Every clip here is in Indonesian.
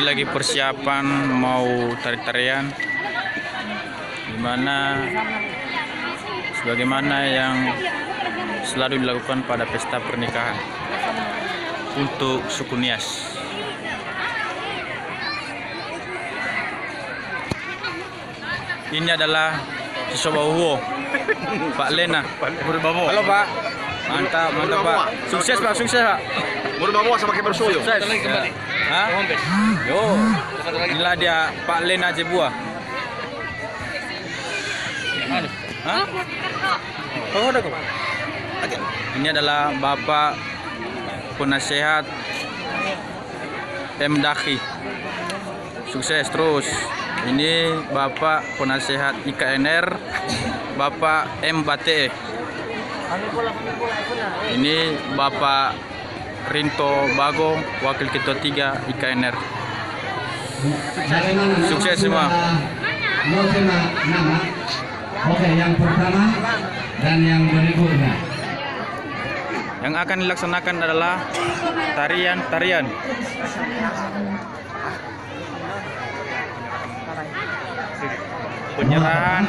Ini lagi persiapan mau tari-tarian, dimana sebagaimana yang selalu dilakukan pada pesta pernikahan untuk suku Nias. Ini adalah Sisobahuo, Pak Lena. Halo Pak, mantap Pak. Sukses Pak, sukses Pak. Mudah bawa sama kayak bersuyo. Sukses. Hah? Yo, inilah dia Pak Lena Jebua. Hah? Oh, ada kok. Ini adalah Bapak Penasehat Mdaki. Sukses terus. Ini Bapak Penasehat IKNR, Bapak M Bate. Ini Bapak Rinto Bago, Wakil Ketua 3 IKNR. Sukses semua. Nama. Oke, yang pertama dan yang berikutnya. Yang akan dilaksanakan adalah tarian-tarian. Penyerahan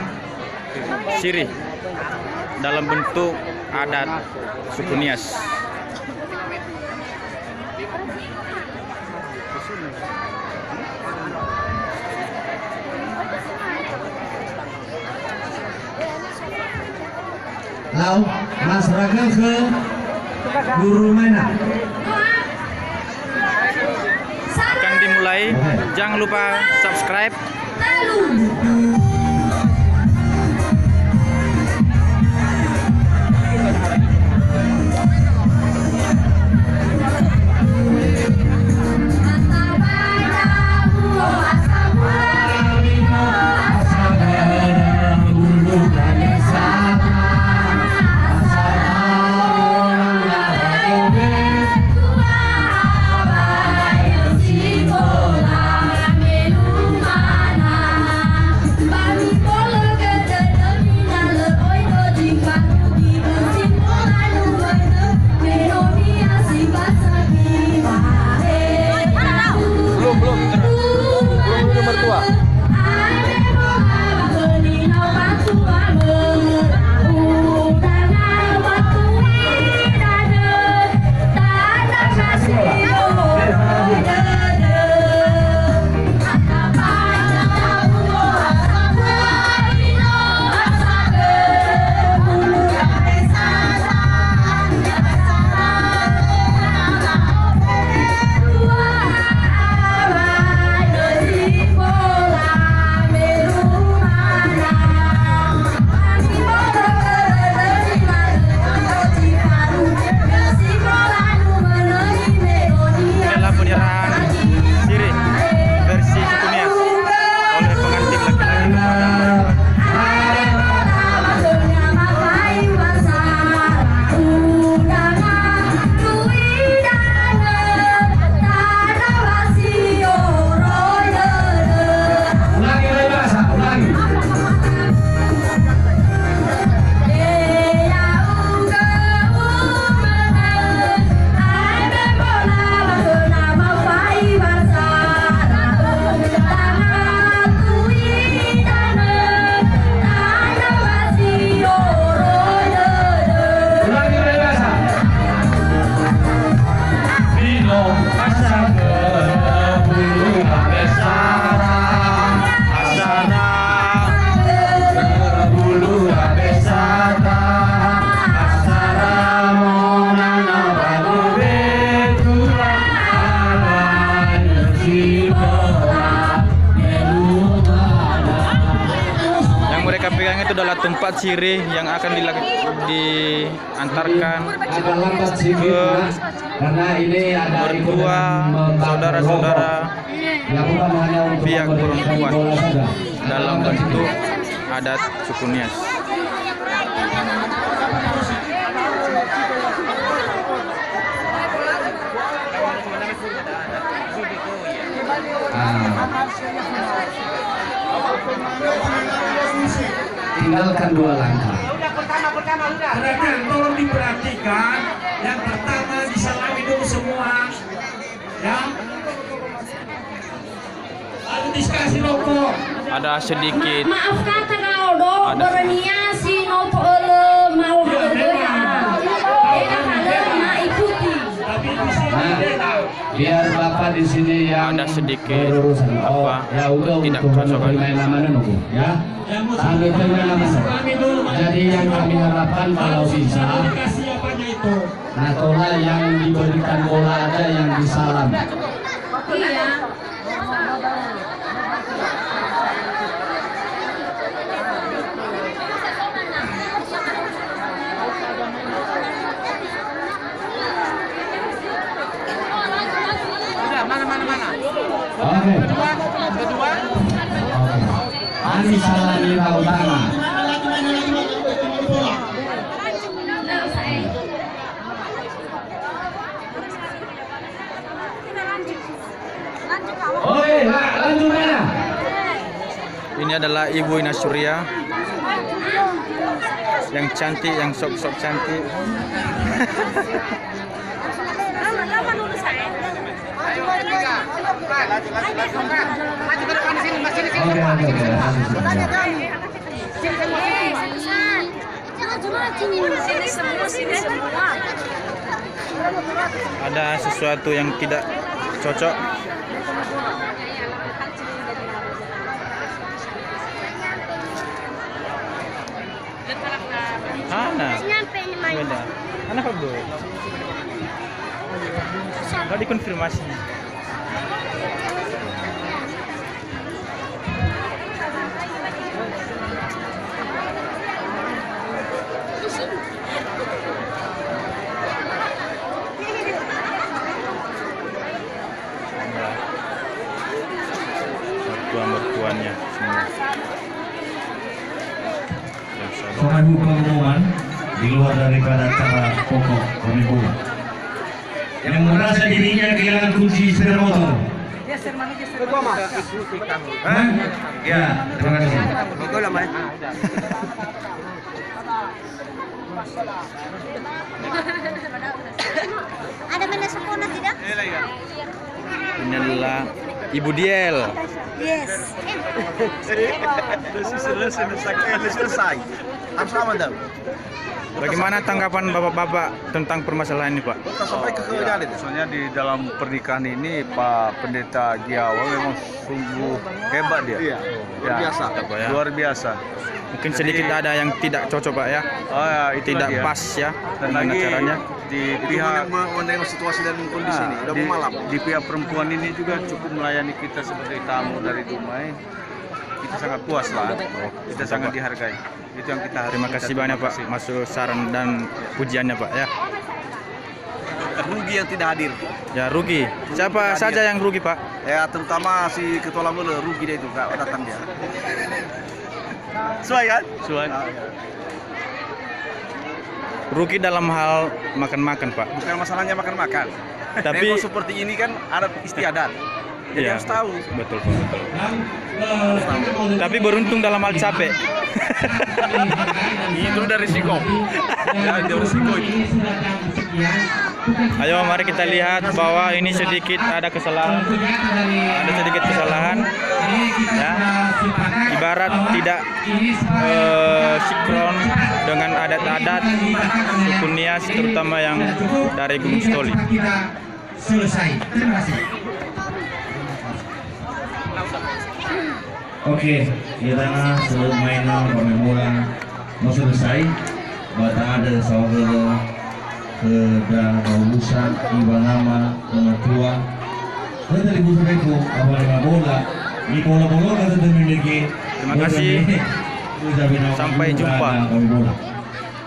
sirih dalam bentuk adat suku Nias. Lalu Mas Ragil ke guru mainan. Akan dimulai. Jangan lupa subscribe. Pegang itu adalah tempat sirih yang akan diantarkan ke mertua, saudara-saudara pihak perempuan dalam bentuk adat suku Nias. Tinggalkan 2 langkah. Rekan, tolong diperhatikan. Yang pertama disalami dulu semua, ya. diskasi rokok. Ada sedikit Maaf kata kau dok, Ada. berniasi nopo mau berdoa. Enak ada na ikuti. Tapi di sini beda. Biar bapak di sini yang Ada sedikit berurusan. apa, Ya udah tidak untuk cocok kan? main namanya nunggu ya. Ambil main namanya. Jadi yang kami harapkan kalau bisa, Dikasih apanya itu? nah tola yang diberikan bola ada yang disalam. Iya. Oke. Ani salami utama. Nah, saya. Oke, lanjut mana? ini adalah Ibu Ina Surya yang cantik, yang sok-sok cantik. Ada sesuatu yang tidak cocok. Ana. Beda. Anak apa, Bu? Kalau dikonfirmasi. Mertua-mertuanya semua. Pengaduan pengumuman di luar daripada acara pokok pemimpin yang merasa dirinya kehilangan kunci sepeda motor. Hah? Ya, terima kasih. Ada mana sekolah tidak? Ini adalah Ibu Diel. Yes. Selesai. Harus aman dah. Bagaimana tanggapan bapak-bapak tentang permasalahan ini, Pak? Kita sampai ke kejalan itu. Soalnya di dalam pernikahan ini Pak Pendeta Giawa memang sungguh hebat dia. Iya, luar biasa. Pak, ya. Luar biasa. Mungkin sedikit ada yang tidak cocok, Pak, ya. Oh ya, itu Tidak dia. pas ya Dan dengan lagi acaranya. di Itu pihak menerima situasi dan kondisi ini. Udah di, mau malam. di pihak perempuan ini juga cukup melayani kita sebagai tamu dari Dumai. Kita sangat puas lah. Kita sangat Pak. dihargai. Itu yang kita Terima kasih banyak, Pak, masuk saran dan pujiannya, Pak, ya. Rugi yang tidak hadir. Ya, rugi. Siapa saja yang rugi, Pak? Ya terutama si ketua Lamule rugi dia itu nggak datang dia. Sesuai kan? Suai. Rugi dalam hal makan-makan, Pak. Bukan masalahnya makan-makan. Tapi- Memang seperti ini kan adat istiadat. Jadi Iya, harus tahu. Betul, Pak, betul. Tapi beruntung dalam hal capek. Itu udah risiko. Ya, itu risiko itu. Ayo mari kita lihat bahwa ini sedikit ada kesalahan. Ada sedikit kesalahan. Ya. Ibarat tidak sinkron dengan adat-adat suku Nias, terutama yang dari Gunung Stoli. Selesai. Terima kasih. Oke, kirana semainan pemimulan mau selesai. Bata ada saudara ke dan urusan iba nama pemertua. Dan dari buku apa nama bola. Di bola-bola kata memiliki. Terima kasih. Sampai jumpa.